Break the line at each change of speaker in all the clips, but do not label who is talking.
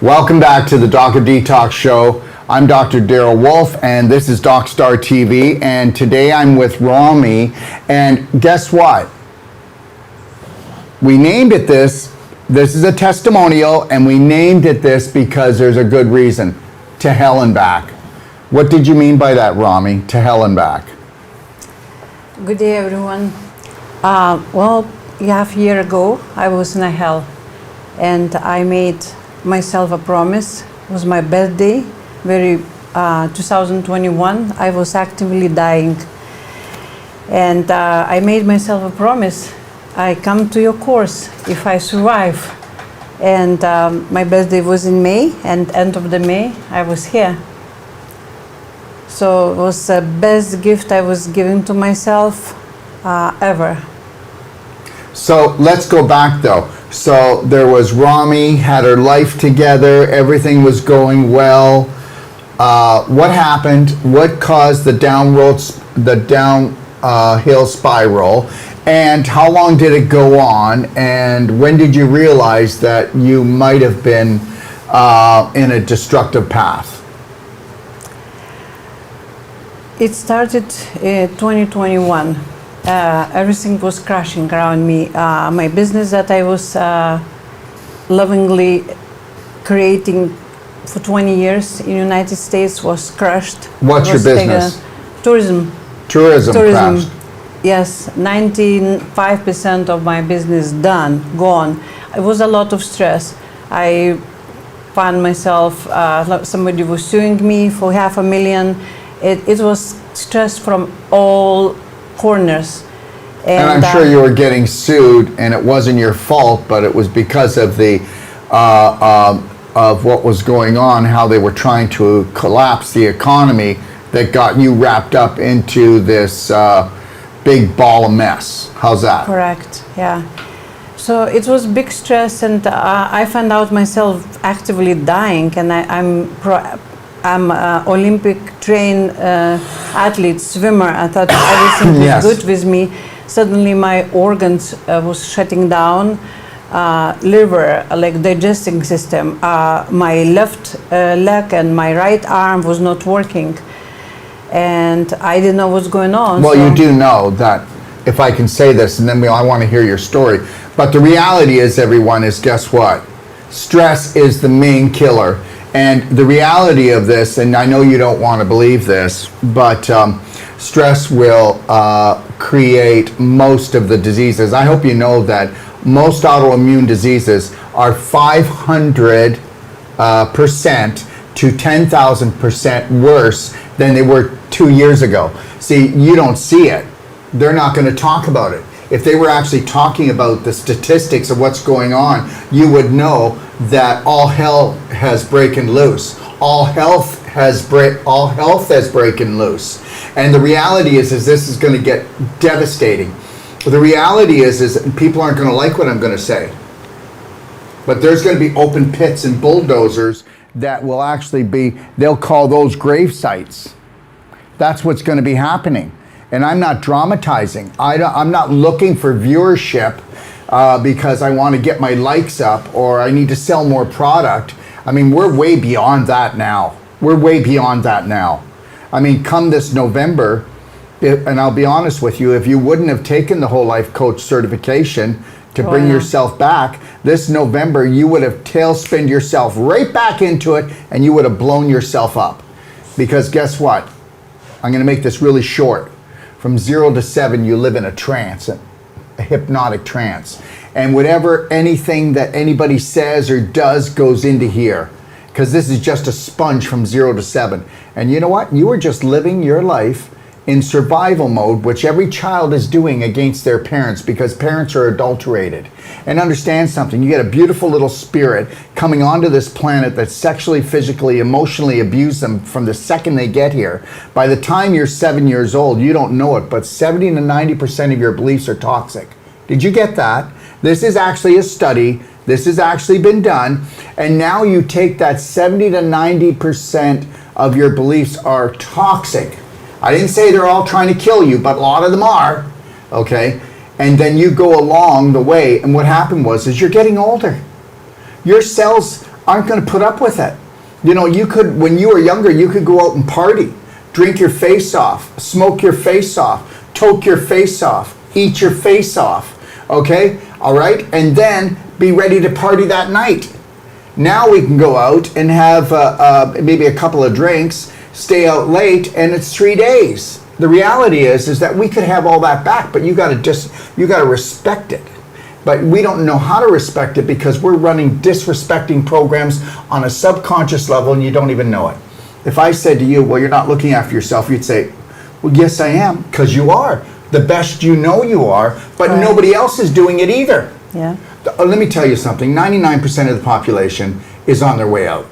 Welcome back to the Dr. Detox Show. I'm Dr. Daryl Wolf, and this is DocStar TV, and today I'm with Romy, and guess what? We named it this. This is a testimonial, and we named it this because there's a good reason. To hell and back. What did you mean by that, Romy? To hell and back.
Good day, everyone. Well, half a year ago, I was in a hell, and I made myself a promise. It was my birthday, 2021. I was actively dying, and I made myself a promise. I come to your course if I survive. And my birthday was in May, and end of the May, I was here. So it was the best gift I was giving to myself ever.
So let's go back though. So there was Romy, had her life together, everything was going well. What happened? What caused the downhill spiral? And how long did it go on? And when did you realize that you might have been in a destructive path?
It started in 2021. Everything was crashing around me. My business that I was lovingly creating for 20 years in the United States was crushed.
What's your business?
Tourism.
Tourism crashed.
Yes, 95% of my business gone. It was a lot of stress. I found myself, somebody was suing me for $500,000. It was stress from all corners.
And I'm sure you were getting sued, and it wasn't your fault, but it was because of of what was going on, how they were trying to collapse the economy, that got you wrapped up into this big ball of mess. How's that?
Correct, yeah. So it was big stress, and I found out myself actively dying, and I'm Olympic trained athlete, swimmer. I thought everything was
Yes.
good with me. Suddenly my organs was shutting down, liver, like digesting system. My left leg and my right arm was not working. And I didn't know what's going on.
Well, you do know that, if I can say this, and then I want to hear your story. But the reality is, everyone, is guess what? Stress is the main killer. And the reality of this, and I know you don't want to believe this, but stress will create most of the diseases. I hope you know that most autoimmune diseases are 500% to 10,000% worse than they were 2 years ago. See, you don't see it. They're not going to talk about it. If they were actually talking about the statistics of what's going on, you would know that all hell has broken loose. All health has broken loose. And the reality is this is going to get devastating. The reality is people aren't going to like what I'm going to say. But there's going to be open pits and bulldozers that will actually they'll call those grave sites. That's what's going to be happening. And I'm not dramatizing. I'm not looking for viewership because I want to get my likes up or I need to sell more product. I mean, we're way beyond that now. We're way beyond that now. I mean, come this November, and I'll be honest with you, if you wouldn't have taken the Whole Life Coach certification to bring yourself back, this November you would have tailspinned yourself right back into it and you would have blown yourself up. Because guess what? I'm going to make this really short. From 0 to 7, you live in a trance, a hypnotic trance. And anything that anybody says or does goes into here. Because this is just a sponge from 0 to 7. And you know what? You are just living your life in survival mode, which every child is doing against their parents, because parents are adulterated. And understand something, you get a beautiful little spirit coming onto this planet that sexually, physically, emotionally abuse them from the second they get here. By the time you're 7 years old, you don't know it, but 70 to 90% of your beliefs are toxic. Did you get that? This is actually a study. This has actually been done. And now you take that 70 to 90% of your beliefs are toxic. I didn't say they're all trying to kill you, but a lot of them are, okay? And then you go along the way, and what happened is you're getting older. Your cells aren't going to put up with it. You know, you could, when you were younger, you could go out and party, drink your face off, smoke your face off, toke your face off, eat your face off, okay? All right? And then be ready to party that night. Now we can go out and have maybe a couple of drinks, stay out late, and it's 3 days. The reality is that we could have all that back, but you got to respect it. But we don't know how to respect it because we're running disrespecting programs on a subconscious level and you don't even know it. If I said to you, well, you're not looking after yourself, you'd say, well, yes, I am, because you are. The best you know you are, but
Right.
Nobody else is doing it either.
Yeah.
Let me tell you something, 99% of the population is on their way out.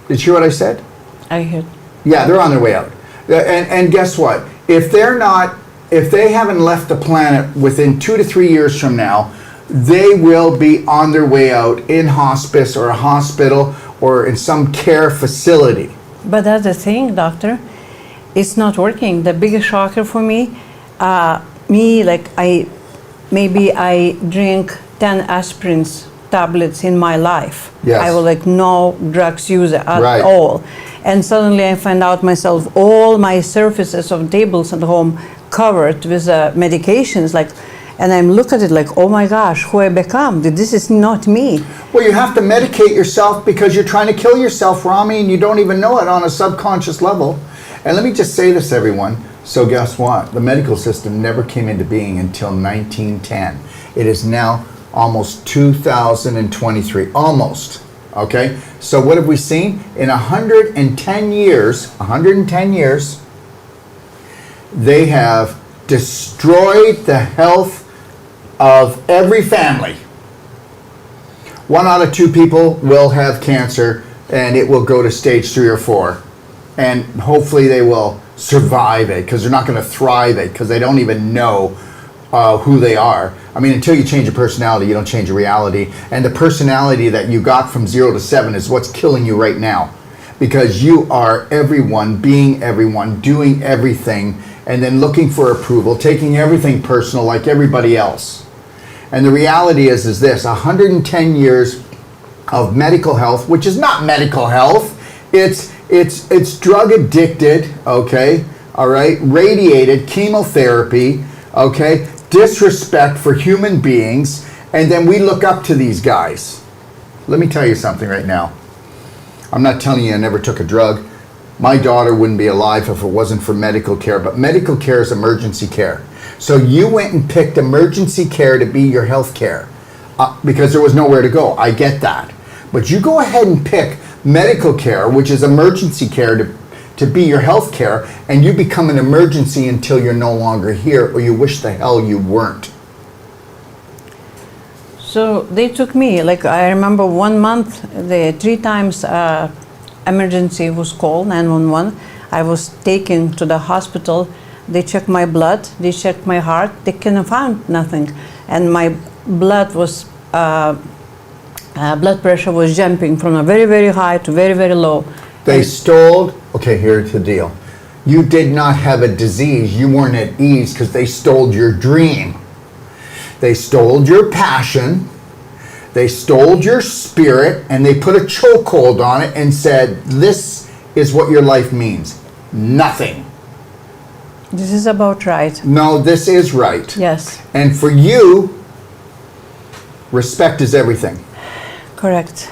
Did you hear what I said?
I heard.
Yeah, they're on their way out. And guess what? If they haven't left the planet within 2 to 3 years from now, they will be on their way out in hospice or a hospital or in some care facility.
But that's the thing, doctor. It's not working. The biggest shocker for me, I drink 10 aspirins tablets in my life.
Yes.
I was no drugs user at
Right.
all. And suddenly I find out myself all my surfaces of tables at home covered with medications, and I'm looking at it oh my gosh, who I become? This is not me.
Well, you have to medicate yourself because you're trying to kill yourself, Romy, and you don't even know it on a subconscious level. And let me just say this, everyone. So guess what? The medical system never came into being until 1910. It is now almost 2023, almost. Okay? So what have we seen? In 110 years, they have destroyed the health of every family. 1 out of 2 people will have cancer and it will go to stage 3 or 4. And hopefully they will survive it because they're not going to thrive it because they don't even know who they are. I mean, until you change your personality, you don't change your reality. And the personality that you got from 0 to 7 is what's killing you right now. Because you are everyone, being everyone, doing everything, and then looking for approval, taking everything personal like everybody else. And the reality is this, 110 years of medical health, which is not medical health, it's drug addicted, okay, all right, radiated chemotherapy, okay, disrespect for human beings, and then we look up to these guys. Let me tell you something right now. I'm not telling you I never took a drug. My daughter wouldn't be alive if it wasn't for medical care, but medical care is emergency care. So you went and picked emergency care to be your health care because there was nowhere to go. I get that. But you go ahead and pick medical care, which is emergency care, to be your health care, and you become an emergency until you're no longer here or you wish the hell you weren't.
So they took me, I remember 1 month, 3 times emergency was called, 911. I was taken to the hospital. They checked my blood, they checked my heart, they couldn't find nothing. And my blood was, blood pressure was jumping from a very, very high to very, very low.
They stole, okay, here's the deal. You did not have a disease, you weren't at ease because they stole your dream. They stole your passion, they stole your spirit, and they put a chokehold on it and said, this is what your life means. Nothing.
This is about right.
No, this is right.
Yes.
And for you, respect is everything.
Correct.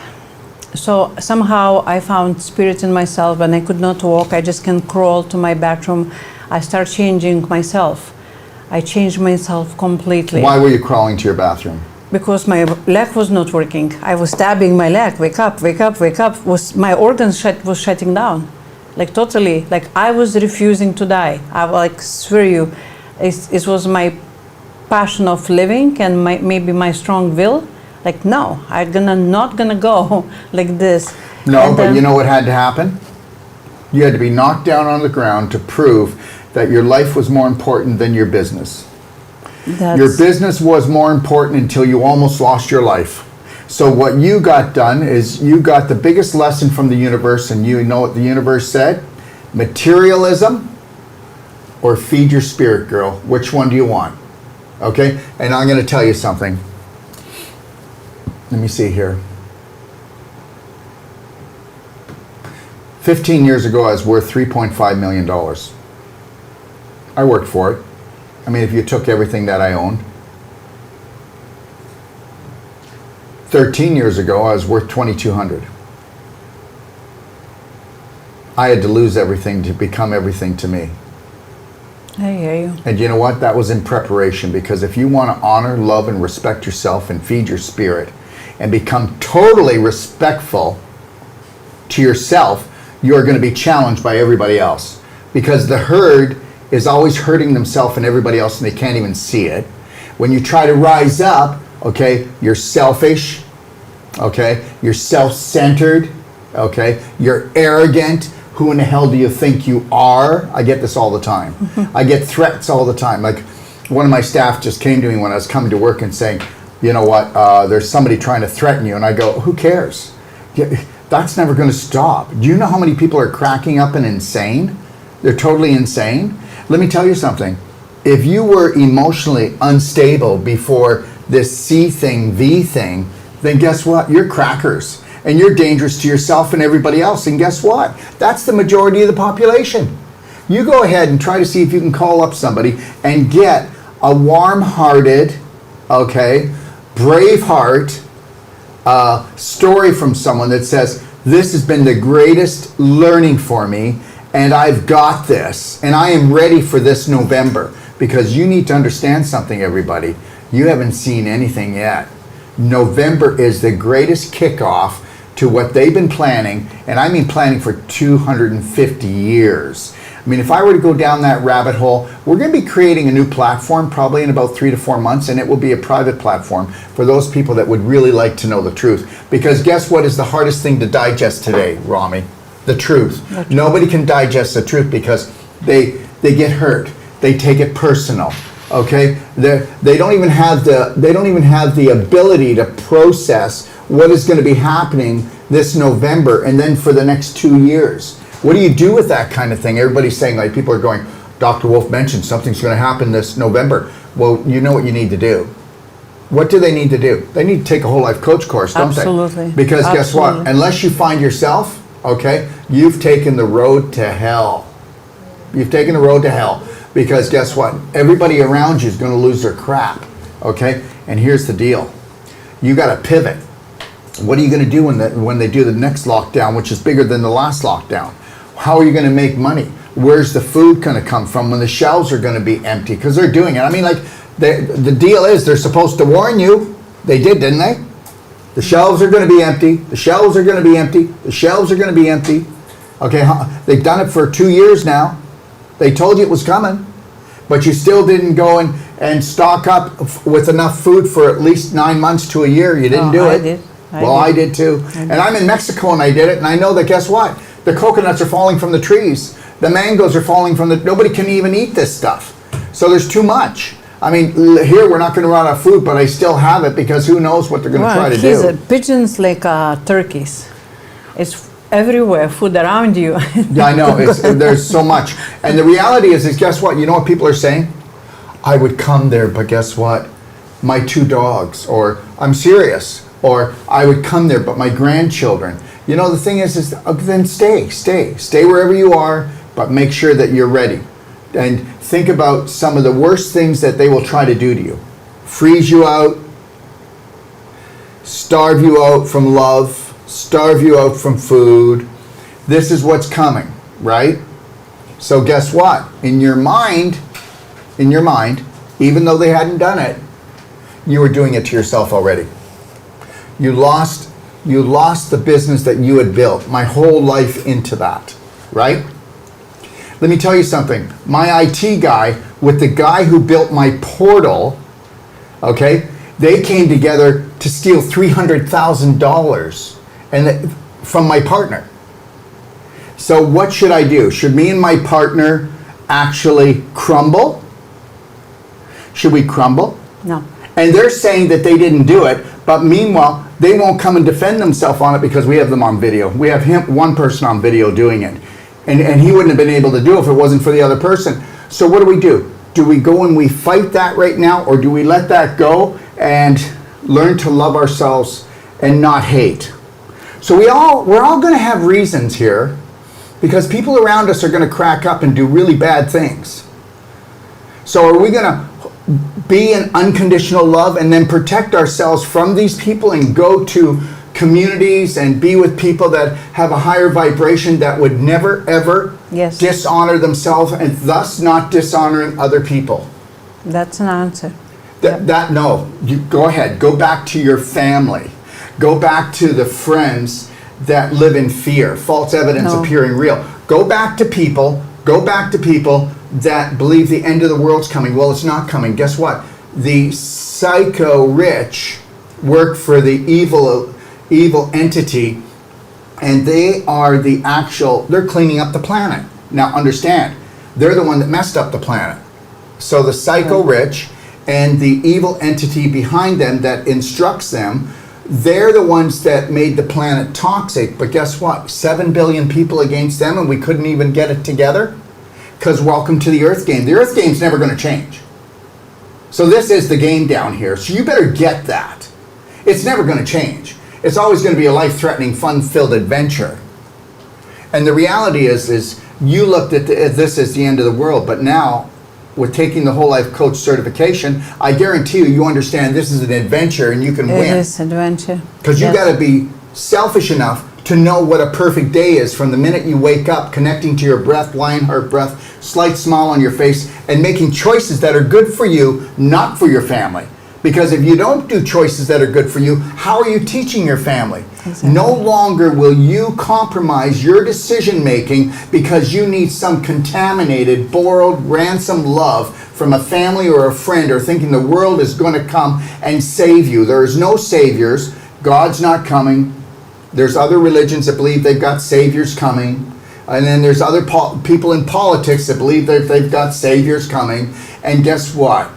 So somehow I found spirit in myself and I could not walk. I just can crawl to my bathroom. I start changing myself. I changed myself completely.
Why were you crawling to your bathroom?
Because my leg was not working. I was stabbing my leg. Wake up, wake up, wake up. My organs was shutting down. Totally. I was refusing to die. I swear you, it was my passion of living and maybe my strong will. No, I'm not gonna go like this.
No, but you know what had to happen? You had to be knocked down on the ground to prove that your life was more important than your business. Your business was more important until you almost lost your life. So what you got done is you got the biggest lesson from the universe, and you know what the universe said? Materialism or feed your spirit, girl. Which one do you want? Okay? And I'm going to tell you something. Let me see here. 15 years ago, I was worth $3.5 million. I worked for it. I mean, if you took everything that I owned. 13 years ago, I was worth 2,200. I had to lose everything to become everything to me.
I hear you.
And you know what? That was in preparation, because if you want to honor, love, and respect yourself and feed your spirit and become totally respectful to yourself, you are going to be challenged by everybody else, because the herd is always hurting themselves and everybody else, and they can't even see it. When you try to rise up, okay, you're selfish, okay, you're self-centered, okay, you're arrogant. Who in the hell do you think you are? I get this all the time. I get threats all the time. Like, one of my staff just came to me when I was coming to work and saying, you know what, there's somebody trying to threaten you. And I go, who cares? That's never going to stop. Do you know how many people are cracking up and insane? They're totally insane. Let me tell you something. If you were emotionally unstable before this C thing, V thing, then guess what? You're crackers. And you're dangerous to yourself and everybody else. And guess what? That's the majority of the population. You go ahead and try to see if you can call up somebody and get a warm-hearted, okay, brave heart story from someone that says, this has been the greatest learning for me, and I've got this, and I am ready for this November. Because you need to understand something, everybody. You haven't seen anything yet. November is the greatest kickoff to what they've been planning, and I mean planning for 250 years. I mean, if I were to go down that rabbit hole, we're going to be creating a new platform probably in about 3 to 4 months, and it will be a private platform for those people that would really like to know the truth. Because guess what is the hardest thing to digest today, Romy? The truth. Nobody can digest the truth because they get hurt. They take it personal. Okay, they don't even have the ability to process what is going to be happening this November and then for the next 2 years. What do you do with that kind of thing? Everybody's saying, like, people are going, Dr. Wolf mentioned something's going to happen this November. Well, you know what you need to do. What do they need to do? They need to take a whole life coach course, don't
Absolutely.
they? Because guess what? Unless you find yourself, okay, you've taken the road to hell. You've taken the road to hell. Because guess what? Everybody around you is going to lose their crap, okay? And here's the deal. You got to pivot. What are you going to do when they do the next lockdown, which is bigger than the last lockdown? How are you going to make money? Where's the food going to come from when the shelves are going to be empty? Because they're doing it. I mean, like, the deal is they're supposed to warn you. They did, didn't they? The shelves are going to be empty. The shelves are going to be empty. The shelves are going to be empty. Okay, they've done it for 2 years now. They told you it was coming, but you still didn't go and stock up with enough food for at least 9 months to a year. You didn't do it. I did too. And I'm in Mexico and I did it, and I know that guess what? The coconuts are falling from the trees. The mangoes are falling from nobody can even eat this stuff. So there's too much. I mean, here we're not going to run out of food, but I still have it because who knows what they're going to try to do.
Pigeons like turkeys. It's everywhere, food around you.
Yeah, I know. There's so much. And the reality is guess what? You know what people are saying? I would come there, but guess what? My 2 dogs, or I'm serious, or I would come there, but my grandchildren. You know, the thing is then stay wherever you are, but make sure that you're ready. And think about some of the worst things that they will try to do to you. Freeze you out, starve you out from love, starve you out from food. This is what's coming, right? So guess what? In your mind, even though they hadn't done it, you were doing it to yourself already. You lost the business that you had built, my whole life into that, right? Let me tell you something. My IT guy with the guy who built my portal, okay, they came together to steal $300,000 from my partner. So what should I do? Should me and my partner actually crumble? Should we crumble?
No.
And they're saying that they didn't do it, but meanwhile, they won't come and defend themselves on it because we have them on video. We have one person on video doing it. And he wouldn't have been able to do it if it wasn't for the other person. So what do? Do we go and we fight that right now, or do we let that go and learn to love ourselves and not hate? So we're all going to have reasons here Because people around us are going to crack up and do really bad things. So are we going to be in unconditional love and then protect ourselves from these people and go to communities and be with people that have a higher vibration that would never ever
Yes.
dishonor themselves and thus not dishonoring other people?
That's an answer.
No, you go ahead, go back to your family, go back to the friends that live in fear, false evidence
No.
appearing real. Go back to people that believe the end of the world's coming. Well, it's not coming. Guess what? The psycho rich work for the evil entity, and they are they're cleaning up the planet. Now understand, they're the one that messed up the planet. So the psycho rich and the evil entity behind them that instructs them, they're the ones that made the planet toxic. But guess what? 7 billion people against them, and we couldn't even get it together? Because welcome to the Earth game. The Earth game's never going to change. So this is the game down here. So you better get that. It's never going to change. It's always going to be a life-threatening, fun-filled adventure. And the reality is you looked at this as the end of the world, but now, with taking the whole life coach certification, I guarantee you understand this is an adventure and you can win.
It is adventure.
Because you got to be selfish enough to know what a perfect day is from the minute you wake up, connecting to your breath, lion heart breath, slight smile on your face, and making choices that are good for you, not for your family. Because if you don't do choices that are good for you, how are you teaching your family?
Exactly.
No longer will you compromise your decision making because you need some contaminated, borrowed, ransom love from a family or a friend, or thinking the world is going to come and save you. There is no saviors. God's not coming. There's other religions that believe they've got saviors coming. And then there's other people in politics that believe that they've got saviors coming. And guess what?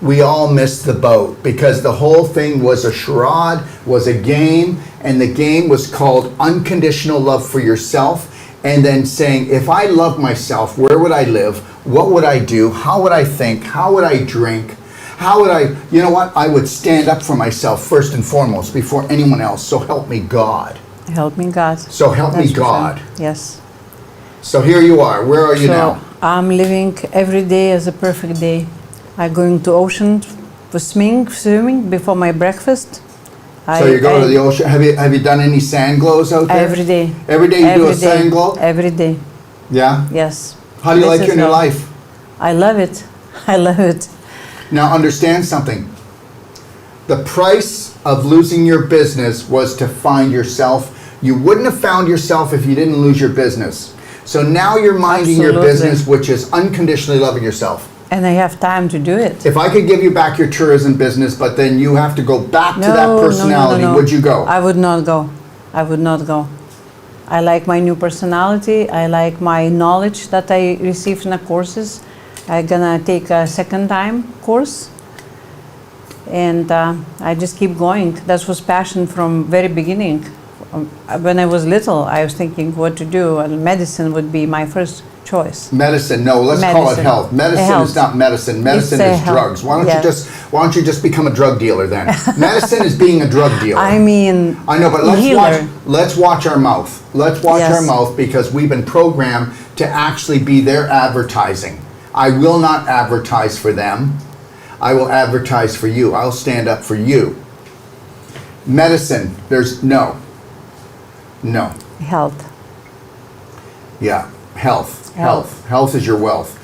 We all missed the boat because the whole thing was a charade, was a game, and the game was called unconditional love for yourself. And then saying, if I love myself, where would I live? What would I do? How would I think? How would I drink? How would I, you know what? I would stand up for myself first and foremost before anyone else. So help me God.
Help me God.
So help me
That's for
God.
sure. Yes.
So here you are. Where are you now?
I'm living every day as a perfect day. I going to ocean for swimming before my breakfast.
So you go to the ocean. Have you done any sand glows out there?
Every day.
Every day you do a sand glow?
Every day.
Yeah?
Yes.
How do you
This
like
is
your new
how-
life?
I love it. I love it.
Now understand something. The price of losing your business was to find yourself. You wouldn't have found yourself if you didn't lose your business. So now you're minding your
Absolutely.
business, which is unconditionally loving yourself.
And I have time to do it.
If I could give you back your tourism business, but then you have to go back to that personality, would you go?
I would not go. I would not go. I like my new personality. I like my knowledge that I received in the courses. I'm gonna take a second time course. And I just keep going. That was passion from very beginning. When I was little, I was thinking what to do, and medicine would be my first choice.
Medicine, no, let's call it
Medicine.
health. Medicine
Health.
is not medicine. Medicine
It's a
is
health.
drugs. Why
Yeah.
don't you just become a drug dealer then? Medicine is being a drug dealer.
I mean,
I know, but
healer.
let's watch our mouth. Let's watch
Yes.
our mouth because we've been programmed to actually be their advertising. I will not advertise for them. I will advertise for you. I'll stand up for you. Medicine, there's no.
Health.
Yeah, health.
Health.
Health is your wealth.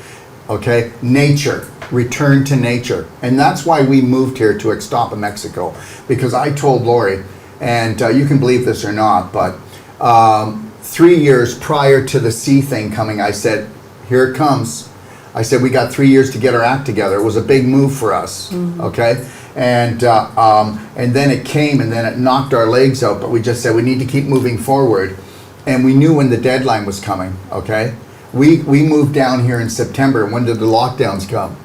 Okay? Nature. Return to nature. And that's why we moved here to Ixtapa, Mexico. Because I told Lori, and you can believe this or not, but 3 years prior to the sea thing coming, I said, here it comes. I said, we got 3 years to get our act together. It was a big move for us. Okay? And then it came and then it knocked our legs out, but we just said we need to keep moving forward. And we knew when the deadline was coming, okay? We moved down here in September. When did the lockdowns come?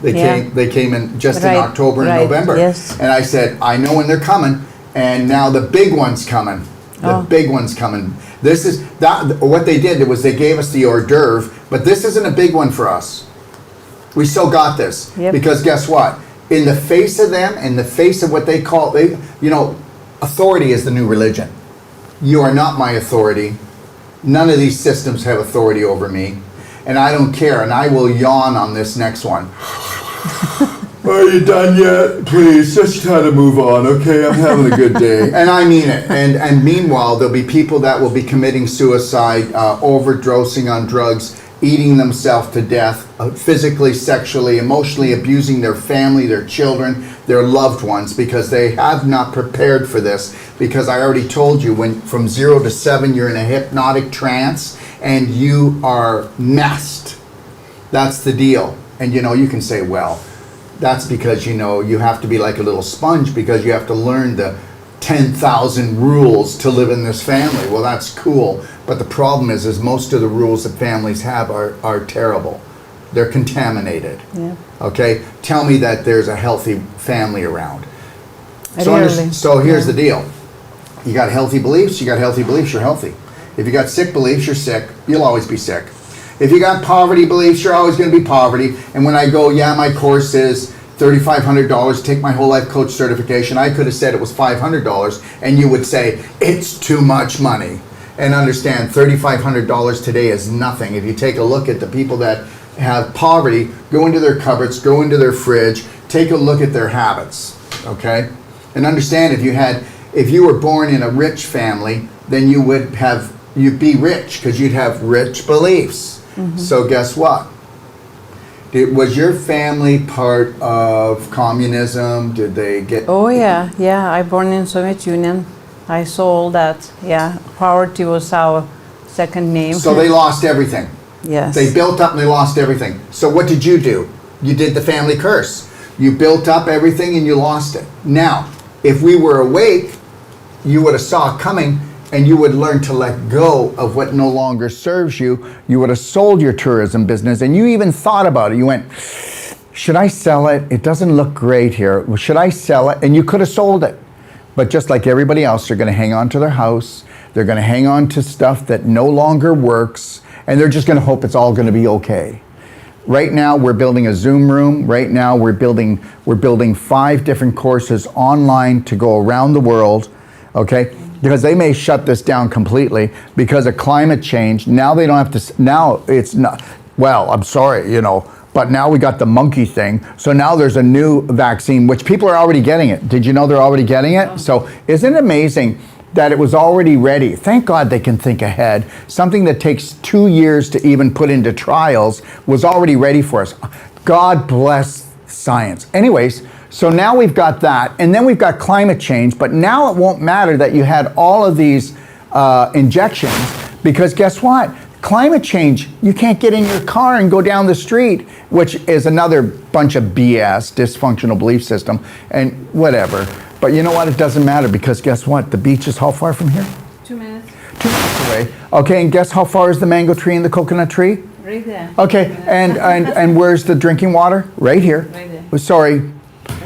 They came in just in
Right,
October and
right,
November.
yes.
And I said, I know when they're coming, and now the big one's coming. The
Oh.
big one's coming. This is that what they did was they gave us the hors d'oeuvre, but this isn't a big one for us. We still got this.
Yep.
Because guess what? In the face of them, in the face of what they call, authority is the new religion. You are not my authority. None of these systems have authority over me, and I don't care, and I will yawn on this next one. Are you done yet? Please, just try to move on, okay? I'm having a good day. And I mean it. And meanwhile, there'll be people that will be committing suicide, overdosing on drugs, eating themselves to death, physically, sexually, emotionally abusing their family, their children, their loved ones, because they have not prepared for this. Because I already told you, when from 0 to 7, you're in a hypnotic trance and you are messed. That's the deal. And you can say, well, that's because, you have to be like a little sponge because you have to learn the 10,000 rules to live in this family. Well, that's cool. But the problem is most of the rules that families have are terrible. They're contaminated. Yeah. Okay? Tell me that there's a healthy family around. So here's the deal. You got healthy beliefs, you're healthy. If you got sick beliefs, you're sick. You'll always be sick. If you got poverty beliefs, you're always going to be poverty. And when I go, my course is $3,500, take my whole life coach certification, I could have said it was $500, and you would say, it's too much money. And understand, $3,500 today is nothing. If you take a look at the people that have poverty, go into their cupboards, go into their fridge, take a look at their habits, okay? And understand, if you were born in a rich family, then you'd be rich because you'd have rich beliefs. Mm-hmm. So guess what? Was your family part of communism? Did they get...
Oh, yeah. I born in Soviet Union. I saw all that. Yeah, poverty was our second name.
So they lost everything.
Yes.
They built up and they lost everything. So what did you do? You did the family curse. You built up everything and you lost it. Now, if we were awake, you would have saw it coming, and you would learn to let go of what no longer serves you. You would have sold your tourism business, and you even thought about it. You went, should I sell it? It doesn't look great here. Should I sell it? And you could have sold it. But just like everybody else, they're going to hang on to their house. They're going to hang on to stuff that no longer works, and they're just going to hope it's all going to be okay. Right now, we're building a Zoom room. Right now, we're building 5 different courses online to go around the world, okay? Because they may shut this down completely because of climate change. Now they don't have to, now it's not, well, I'm sorry, but now we got the monkey thing. So now there's a new vaccine, which people are already getting it. Did you know they're already getting it? So isn't it amazing that it was already ready? Thank God they can think ahead. Something that takes 2 years to even put into trials was already ready for us. God bless science. Anyways, so now we've got that, and then we've got climate change, but now it won't matter that you had all of these injections, because guess what? Climate change, you can't get in your car and go down the street, which is another bunch of BS, dysfunctional belief system, and whatever. But you know what? It doesn't matter, because guess what? The beach is how far from here?
2 minutes.
2 minutes away. Okay, and guess how far is the mango tree and the coconut tree?
Right there.
Okay, and where's the drinking water? Right here.
Right there.
Sorry.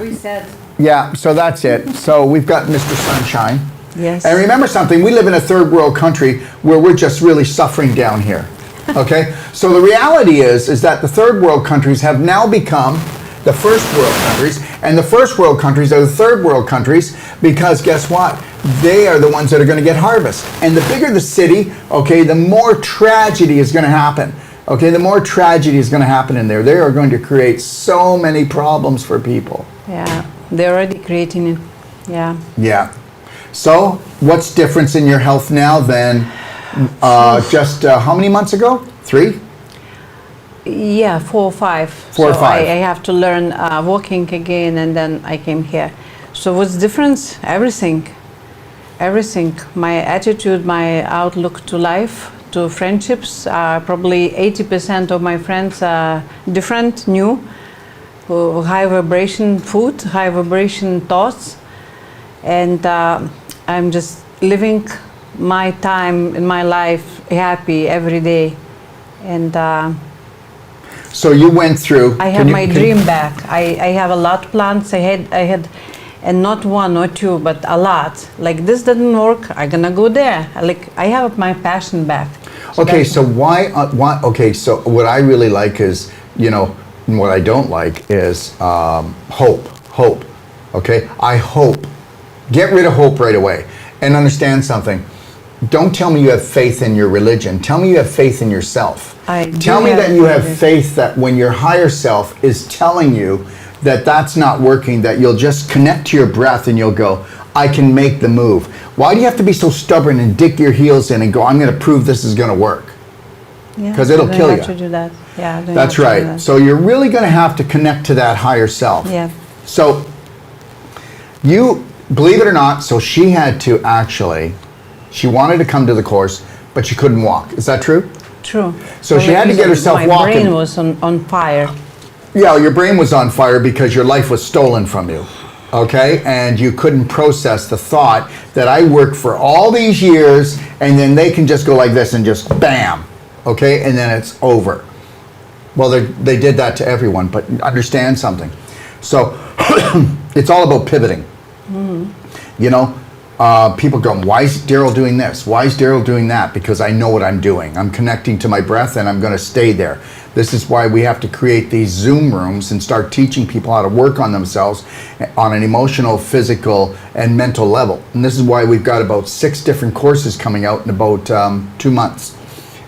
We said.
Yeah, so that's it. So we've got Mr. Sunshine.
Yes.
And remember something, we live in a third world country where we're just really suffering down here. Okay? So the reality is that the third world countries have now become the first world countries, and the first world countries are the third world countries, because guess what? They are the ones that are going to get harvest. And the bigger the city, okay, the more tragedy is going to happen. Okay, the more tragedy is going to happen in there. They are going to create so many problems for people.
Yeah, they're already creating it. Yeah.
Yeah. So, what's difference in your health now than just how many months ago? 3?
Yeah, 4 or 5.
4 or 5.
I have to learn walking again, and then I came here. So what's difference? Everything. My attitude, my outlook to life, to friendships. Probably 80% of my friends are different, new, high vibration food, high vibration thoughts, and I'm just living my time in my life happy every day, and
so you went through.
I have my dream back. I have a lot of plans. I had, and not 1 or 2, but a lot. Like, this doesn't work, I'm gonna go there. Like, I have my passion back. So
okay, so why? Okay, so what I really like is, what I don't like is hope. Okay, I hope. Get rid of hope right away, and understand something. don't tell me you have faith in your religion. Tell me you have faith in yourself. Tell me that you have faith that when your higher self is telling you that that's not working, that you'll just connect to your breath and you'll go, I can make the move. Why do you have to be so stubborn and dig your heels in and go, I'm going to prove this is going to work? Because it'll kill you.
To do that. Yeah,
that's right. So you're really going to have to connect to that higher self.
Yeah.
So you, believe it or not, so she had to actually, she wanted to come to the course, but she couldn't walk. Is that true?
True.
So she had to get herself walking.
My brain was on fire.
Yeah, your brain was on fire because your life was stolen from you. Okay? And you couldn't process the thought that I worked for all these years and then they can just go like this and just bam. Okay? And then it's over. Well, they did that to everyone, but understand something. So it's all about pivoting. Mm-hmm. You know, people go, why is Daryl doing this? Why is Daryl doing that? Because I know what I'm doing. I'm connecting to my breath and I'm going to stay there. This is why we have to create these Zoom rooms and start teaching people how to work on themselves on an emotional, physical, and mental level. And this is why we've got about 6 different courses coming out in about 2 months.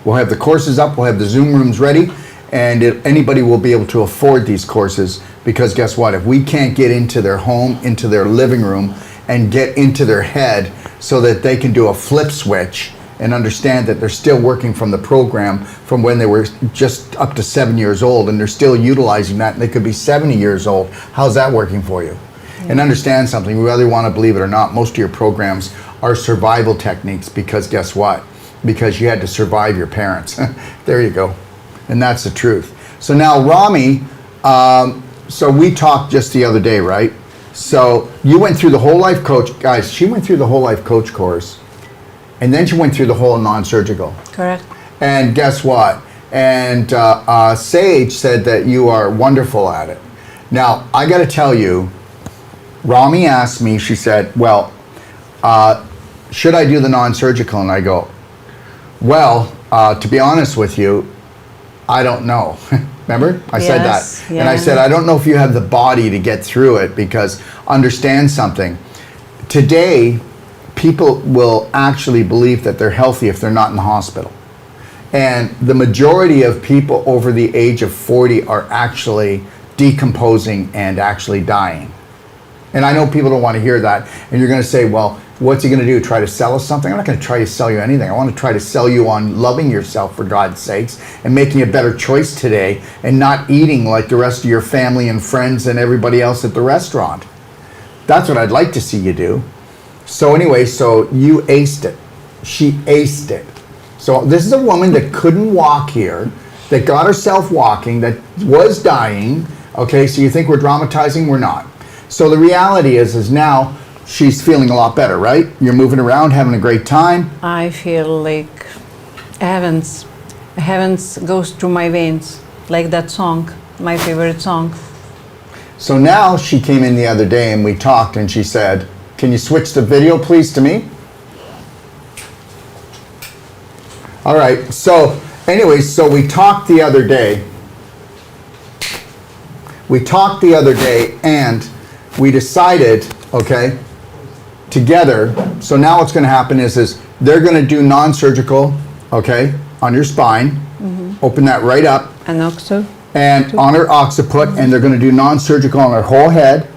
We'll have the courses up, we'll have the Zoom rooms ready, and anybody will be able to afford these courses, because guess what? If we can't get into their home, into their living room, and get into their head so that they can do a flip switch and understand that they're still working from the program from when they were just up to 7 years old, and they're still utilizing that, and they could be 70 years old. How's that working for you? Yeah. And understand something, whether you want to believe it or not, most of your programs are survival techniques, because guess what? Because you had to survive your parents. There you go. And that's the truth. So now Romy, so we talked just the other day, right? So you went through the whole life coach, guys, she went through the whole life coach course, and then she went through the whole non-surgical.
Correct.
And guess what? And Sage said that you are wonderful at it. Now, I got to tell you, Romy asked me, she said, well, should I do the non-surgical? And I go, well, to be honest with you, I don't know. Remember? I said that. Yeah. And I said, I don't know if you have the body to get through it, because understand something. Today, people will actually believe that they're healthy if they're not in the hospital. And the majority of people over the age of 40 are actually decomposing and actually dying. And I know people don't want to hear that. And you're going to say, well, what's he going to do? Try to sell us something? I'm not going to try to sell you anything. I want to try to sell you on loving yourself, for God's sakes, and making a better choice today, and not eating like the rest of your family and friends and everybody else at the restaurant. That's what I'd like to see you do. So anyway, so you aced it. She aced it. So this is a woman that couldn't walk here, that got herself walking, that was dying. Okay, so you think we're dramatizing? We're not. So the reality is now she's feeling a lot better, right? You're moving around, having a great time.
I feel like heavens goes through my veins, like that song, my favorite song.
So now she came in the other day and we talked, and she said, can you switch the video please to me? All right, so anyways, so we talked the other day. And we decided, okay, together, so now what's going to happen is they're going to do non-surgical, okay, on your spine. Mm-hmm. Open that right up.
And oxo.
And on her occiput, mm-hmm. And they're going to do non-surgical on her whole head.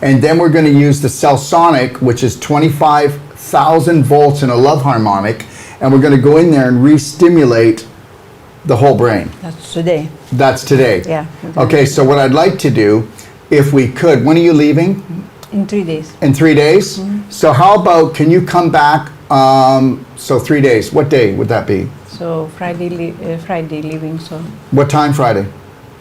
And then we're going to use the Cellsonic, which is 25,000 volts in a love harmonic, and we're going to go in there and re-stimulate the whole brain.
That's today.
That's today.
Yeah.
Okay, so what I'd like to do, if we could, when are you leaving?
In 3 days.
In 3 days? Mm-hmm. So how about, can you come back, so 3 days, what day would that be?
So Friday leaving, so.
What time Friday?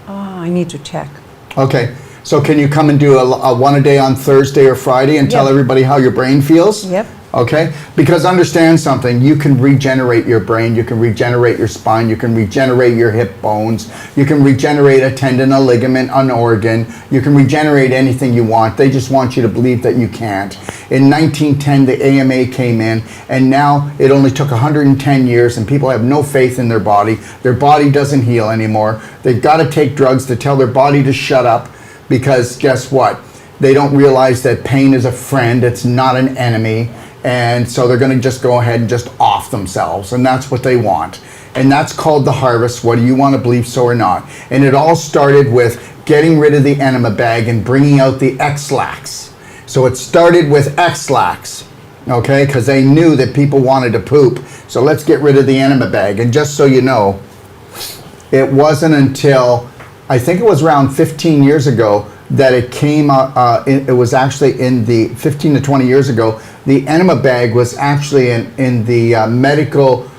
I need to check.
Okay, so can you come and do a one a day on Thursday or Friday and tell everybody how your brain feels?
Yep.
Okay, because understand something, you can regenerate your brain, you can regenerate your spine, you can regenerate your hip bones, you can regenerate a tendon, a ligament, an organ, you can regenerate anything you want. They just want you to believe that you can't. In 1910, the AMA came in, and now it only took 110 years, and people have no faith in their body. Their body doesn't heal anymore. They've got to take drugs to tell their body to shut up, because guess what? They don't realize that pain is a friend, it's not an enemy. And so they're going to just go ahead and just off off themselves, and that's what they want. And that's called the harvest, whether you want to believe so or not. And it all started with getting rid of the enema bag and bringing out the X-lax. So it started with X-lax, okay, because they knew that people wanted to poop. So let's get rid of the enema bag. And just so you know, it wasn't until, I think it was around 15 years ago, that it came out, it was actually in the, 15 to 20 years ago, the enema bag was actually in the medical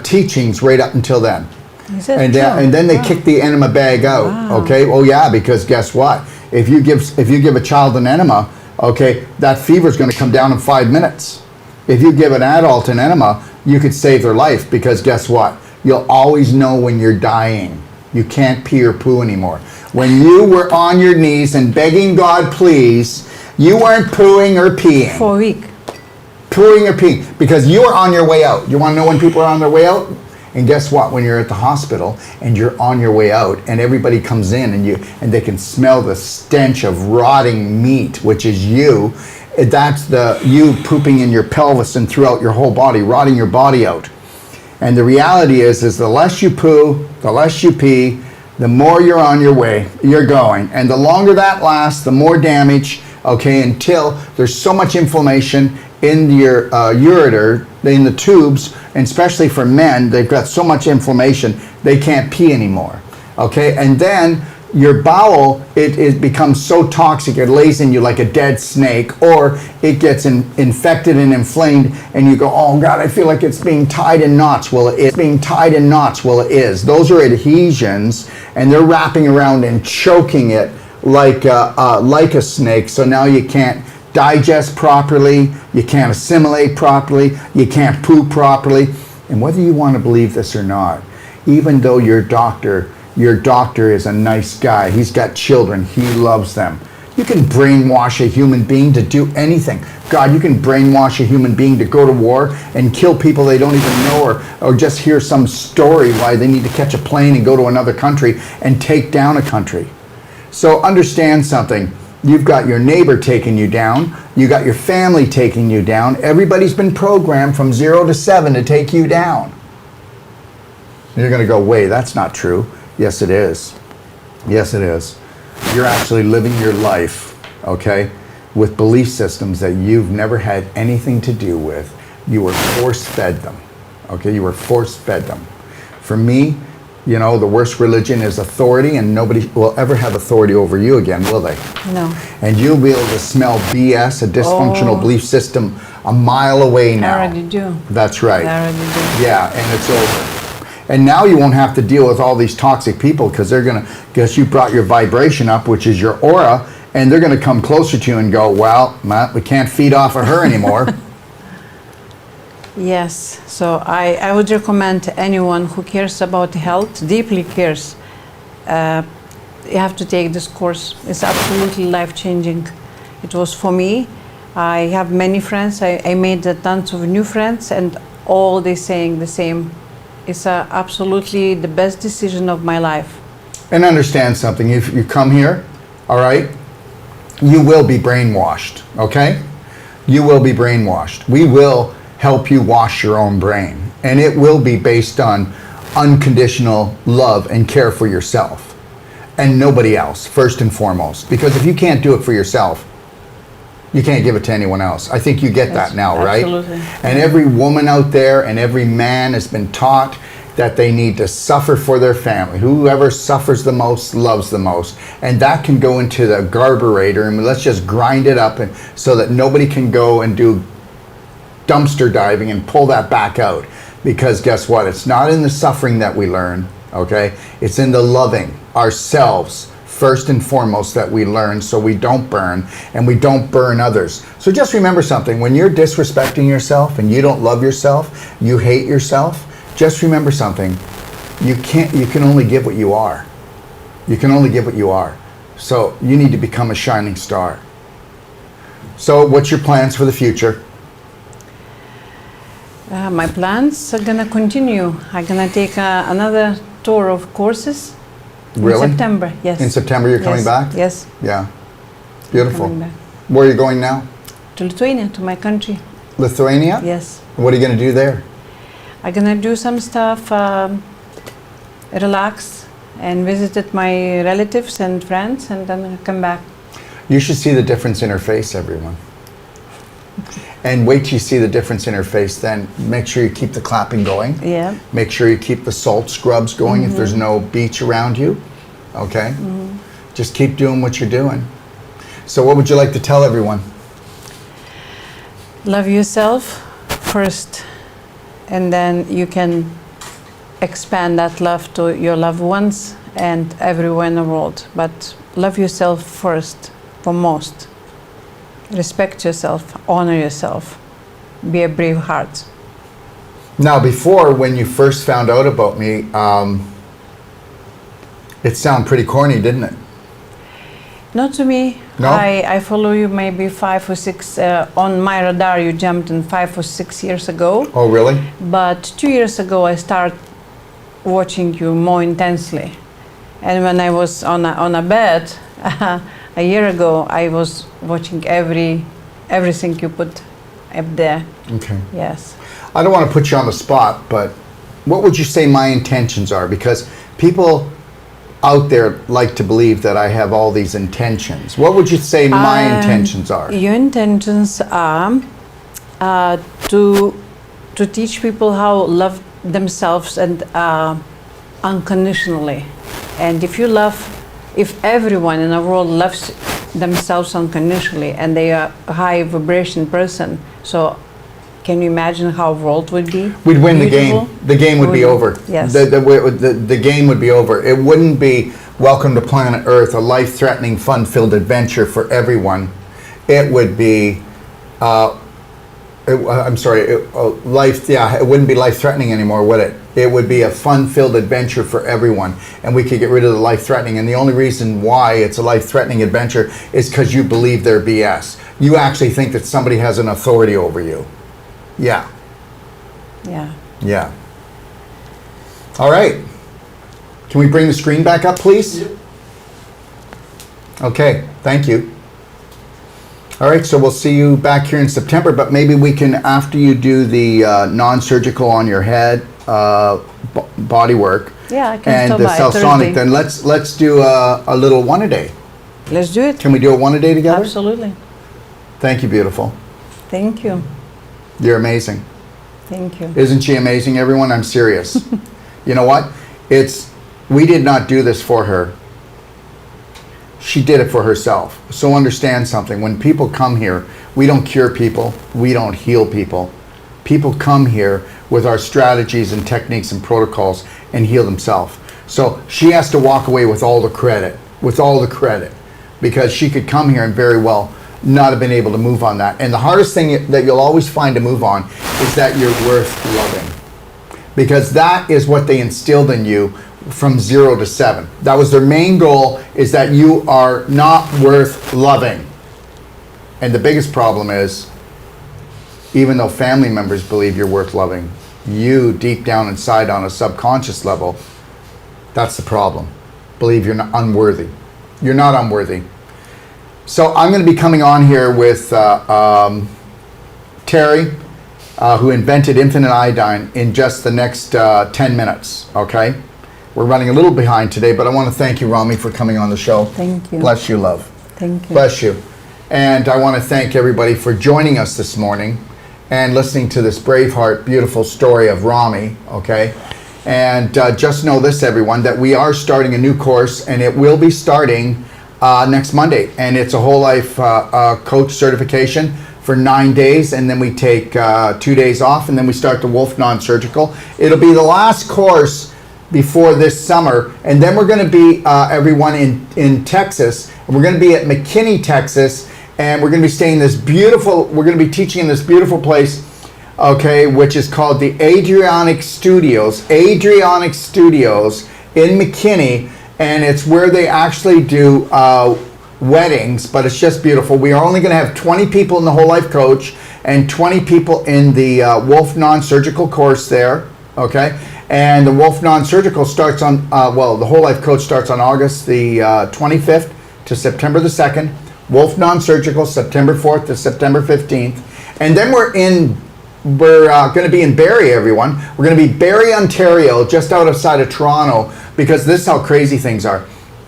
teachings right up until then. And then they kicked the enema bag out, okay? Oh yeah, because guess what? If you give a child an enema, okay, that fever is going to come down in 5 minutes. If you give an adult an enema, you could save their life, because guess what? You'll always know when you're dying. You can't pee or poo anymore. When you were on your knees and begging God, please, you weren't pooing or peeing.
For a week.
Pooing or peeing, because you were on your way out. You want to know when people are on their way out? And guess what? When you're at the hospital and you're on your way out, and everybody comes in and they can smell the stench of rotting meat, which is you. That's you pooping in your pelvis and throughout your whole body, rotting your body out. And the reality is the less you poo, the less you pee, the more you're on your way, you're going. And the longer that lasts, the more damage, okay, until there's so much inflammation in your ureter, in the tubes, and especially for men, they've got so much inflammation, they can't pee anymore, okay? And then your bowel, it becomes so toxic, it lays in you like a dead snake, or it gets infected and inflamed, and you go, oh God, I feel like it's being tied in knots. Well, it's being tied in knots. Well, it is. Those are adhesions, and they're wrapping around and choking it like a snake. So now you can't digest properly, you can't assimilate properly, you can't poop properly. And whether you want to believe this or not, even though your doctor is a nice guy, he's got children, he loves them, you can brainwash a human being to do anything. God, you can brainwash a human being to go to war and kill people they don't even know, or just hear some story why they need to catch a plane and go to another country and take down a country. So understand something. You've got your neighbor taking you down. You got your family taking you down. Everybody's been programmed from 0 to 7 to take you down. You're going to go, wait, that's not true. Yes, it is. Yes, it is. You're actually living your life, okay, with belief systems that you've never had anything to do with. You were force-fed them, okay? You were force-fed them. For me, you know, the worst religion is authority, and nobody will ever have authority over you again, will they?
No.
And you'll be able to smell BS, a dysfunctional belief system, a mile away now.
I already do.
That's right.
I already do.
Yeah, and it's over. And now you won't have to deal with all these toxic people, because they're going to, guess you brought your vibration up, which is your aura, and they're going to come closer to you and go, well, Matt, we can't feed off of her anymore.
Yes, so I would recommend to anyone who cares about health, deeply cares, you have to take this course. It's absolutely life-changing. It was for me. I have many friends. I made tons of new friends, and all they saying the same. It's absolutely the best decision of my life.
And understand something. If you come here, all right, you will be brainwashed, okay? You will be brainwashed. We will help you wash your own brain. And it will be based on unconditional love and care for yourself and nobody else, first and foremost. Because if you can't do it for yourself, you can't give it to anyone else. I think you get that now, right?
Absolutely.
And every woman out there and every man has been taught that they need to suffer for their family. Whoever suffers the most loves the most. And that can go into the garburator, and let's just grind it up and so that nobody can go and do dumpster diving and pull that back out. Because guess what? It's not in the suffering that we learn, okay? It's in the loving ourselves first and foremost that we learn, so we don't burn and we don't burn others. So just remember something. When you're disrespecting yourself and you don't love yourself, you hate yourself, just remember something. You can only give what you are. You can only give what you are. So you need to become a shining star. So what's your plans for the future?
My plans are gonna continue. I'm gonna take another tour of courses.
Really?
In September, yes.
In September you're coming back?
Yes.
Yeah. Beautiful.
Coming back.
Where are you going now?
To Lithuania, to my country.
Lithuania?
Yes.
What are you going to do there?
I'm gonna do some stuff, relax, and visited my relatives and friends, and then I'll come back.
You should see the difference in her face, everyone. And wait till you see the difference in her face, then make sure you keep the clapping going.
Yeah.
Make sure you keep the salt scrubs going if there's no beach around you. Okay? Just keep doing what you're doing. So what would you like to tell everyone?
Love yourself first, and then you can expand that love to your loved ones and everywhere in the world. But love yourself first, foremost. Respect yourself, honor yourself, be a brave heart.
Now, before, when you first found out about me, it sounded pretty corny, didn't it?
Not to me.
No?
I follow you maybe 5 or 6, on my radar you jumped in 5 or 6 years ago.
Oh, really?
But 2 years ago I started watching you more intensely. And when I was on a bed, a year ago, I was watching everything you put up there.
Okay.
Yes.
I don't want to put you on the spot, but what would you say my intentions are? Because people out there like to believe that I have all these intentions. What would you say my intentions are?
Your intentions are to teach people how to love themselves and unconditionally. And if everyone in the world loves themselves unconditionally and they are a high vibration person, so can you imagine how the world would be?
We'd win the
beautiful?
game. The game would be over.
Yes.
The game would be over. It wouldn't be Welcome to Planet Earth, a life-threatening, fun-filled adventure for everyone. It would be, it wouldn't be life-threatening anymore, would it? It would be a fun-filled adventure for everyone, and we could get rid of the life-threatening. And the only reason why it's a life-threatening adventure is because you believe they're BS. You actually think that somebody has an authority over you. Yeah.
Yeah.
Yeah. All right. Can we bring the screen back up, please?
Yep.
Okay, thank you. All right, so we'll see you back here in September, but maybe we can, after you do the non-surgical on your head body work
Yeah, I can
and
stop
the
by
Celsonic,
Thursday.
then let's do a little one a day.
Let's do it.
Can we do a one a day together?
Absolutely.
Thank you, beautiful.
Thank you.
You're amazing.
Thank you.
Isn't she amazing, everyone? I'm serious. You know what? We did not do this for her. She did it for herself. So understand something. When people come here, we don't cure people. We don't heal people. People come here with our strategies and techniques and protocols and heal themselves. So she has to walk away with all the credit, because she could come here and very well not have been able to move on that. And the hardest thing that you'll always find to move on is that you're worth loving. Because that is what they instilled in you from 0 to 7. That was their main goal, is that you are not worth loving. And the biggest problem is, even though family members believe you're worth loving, you deep down inside on a subconscious level, that's the problem. Believe you're not unworthy. You're not unworthy. So I'm going to be coming on here with Terry, who invented infinite iodine, in just the next 10 minutes, okay? We're running a little behind today, but I want to thank you, Romy, for coming on the show.
Thank you.
Bless you, love.
Thank you.
Bless you. And I want to thank everybody for joining us this morning and listening to this Braveheart, beautiful story of Romy, okay? And just know this, everyone, that we are starting a new course, and it will be starting next Monday. And it's a whole life coach certification for 9 days, and then we take 2 days off, and then we start the Wolf Non-Surgical. It'll be the last course before this summer, and then we're going to be everyone in Texas, and we're going to be at McKinney, Texas, and we're going to be staying in this beautiful, we're going to be teaching in this beautiful place, okay, which is called the Adrianic Studios in McKinney, and it's where they actually do weddings, but it's just beautiful. We are only going to have 20 people in the Whole Life Coach and 20 people in the Wolf Non-Surgical course there, okay? And the Wolf Non-Surgical starts on, the Whole Life Coach starts on August the 25th to September the 2nd. Wolf Non-Surgical, September 4th to September 15th. And then we're in we're going to be in Barrie, everyone. We're going to be Barrie, Ontario, just outside of Toronto, because this is how crazy things are.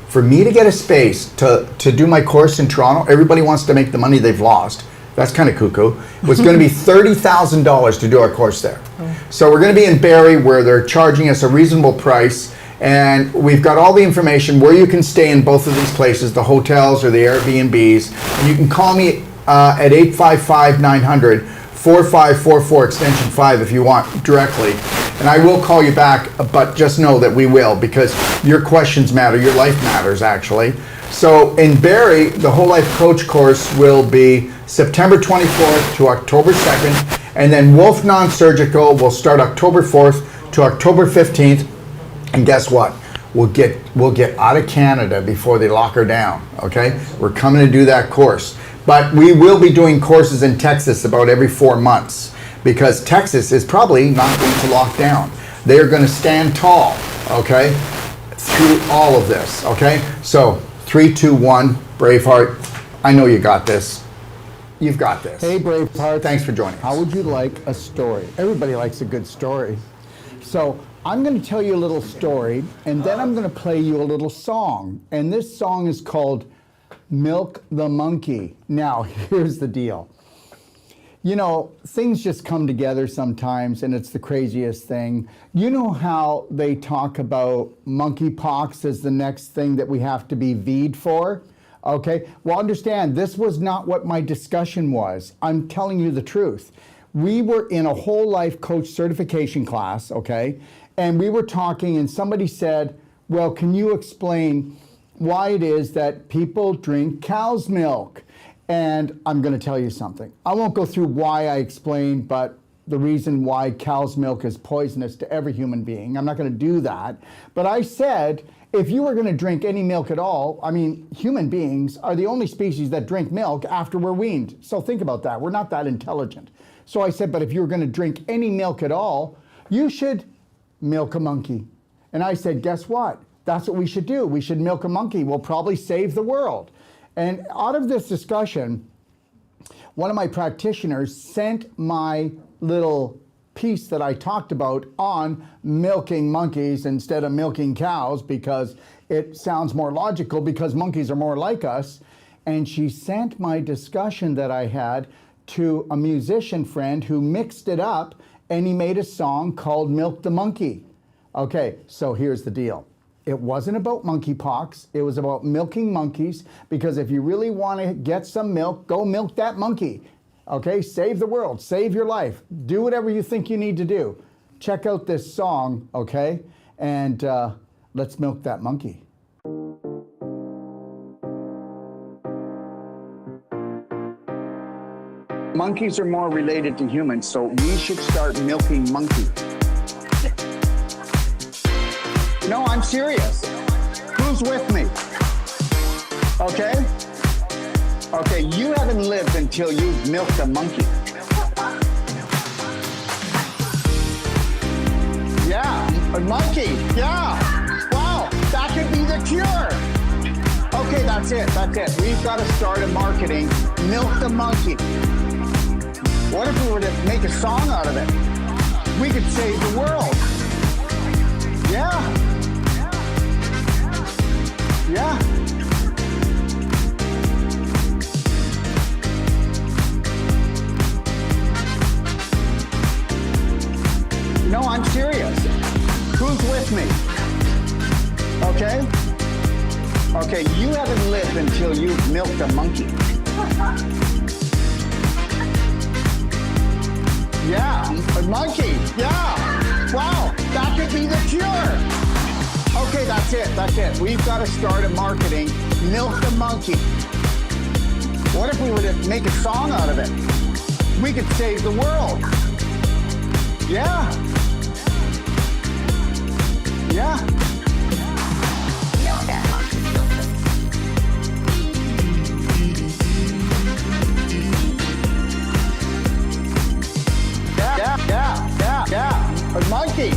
For me to get a space to do my course in Toronto, everybody wants to make the money they've lost. That's kind of cuckoo. It was going to be $30,000 to do our course there. So we're going to be in Barrie, where they're charging us a reasonable price, and we've got all the information where you can stay in both of these places, the hotels or the Airbnbs. And you can call me at 855-900-4544 extension 5 if you want directly. And I will call you back, but just know that we will, because your questions matter, your life matters actually. So in Barrie, the Whole Life Coach course will be September 24th to October 2nd, and then Wolf Non-Surgical will start October 4th to October 15th. And guess what? We'll get out of Canada before they lock her down, okay? We're coming to do that course. But we will be doing courses in Texas about every 4 months, because Texas is probably not going to lock down. They are going to stand tall, okay, through all of this, okay? So 3, 2, 1, Braveheart, I know you got this. You've got this.
Hey, Braveheart.
Thanks for joining us.
How would you like a story? Everybody likes a good story. So I'm going to tell you a little story, and then I'm going to play you a little song. And this song is called Milk the Monkey. Now, here's the deal. You know, things just come together sometimes, and it's the craziest thing. You know how they talk about monkeypox as the next thing that we have to be V'd for? Okay, well, understand, this was not what my discussion was. I'm telling you the truth. We were in a whole life coach certification class, okay, and we were talking, and somebody said, well, can you explain why it is that people drink cow's milk? And I'm going to tell you something. I won't go through why I explained, but the reason why cow's milk is poisonous to every human being. I'm not going to do that. But I said, if you were going to drink any milk at all, I mean, human beings are the only species that drink milk after we're weaned. So think about that. We're not that intelligent. So I said, but if you were going to drink any milk at all, you should milk a monkey. And I said, guess what? That's what we should do. We should milk a monkey. We'll probably save the world. And out of this discussion, one of my practitioners sent my little piece that I talked about on milking monkeys instead of milking cows, because it sounds more logical, because monkeys are more like us. And she sent my discussion that I had to a musician friend who mixed it up, and he made a song called Milk the Monkey. Okay, so here's the deal. It wasn't about monkeypox. It was about milking monkeys, because if you really want to get some milk, go milk that monkey. Okay, save the world, save your life. Do whatever you think you need to do. Check out this song, okay? And let's milk that monkey. Monkeys are more related to humans, so we should start milking monkeys. No, I'm serious. Who's with me? Okay? Okay, you haven't lived until you've milked a monkey. Yeah, a monkey, yeah. Wow, that could be the cure. Okay, that's it. We've got to start a marketing, milk the monkey. What if we were to make a song out of it? We could save the world. Yeah. Yeah. No, I'm serious. Who's with me? Okay? Okay, you haven't lived until you've milked a monkey. Yeah, a monkey, yeah. Wow, that could be the cure. Okay, that's it. We've got to start a marketing, milk the monkey. What if we were to make a song out of it? We could save the world. Yeah. Yeah. Yeah. A monkey.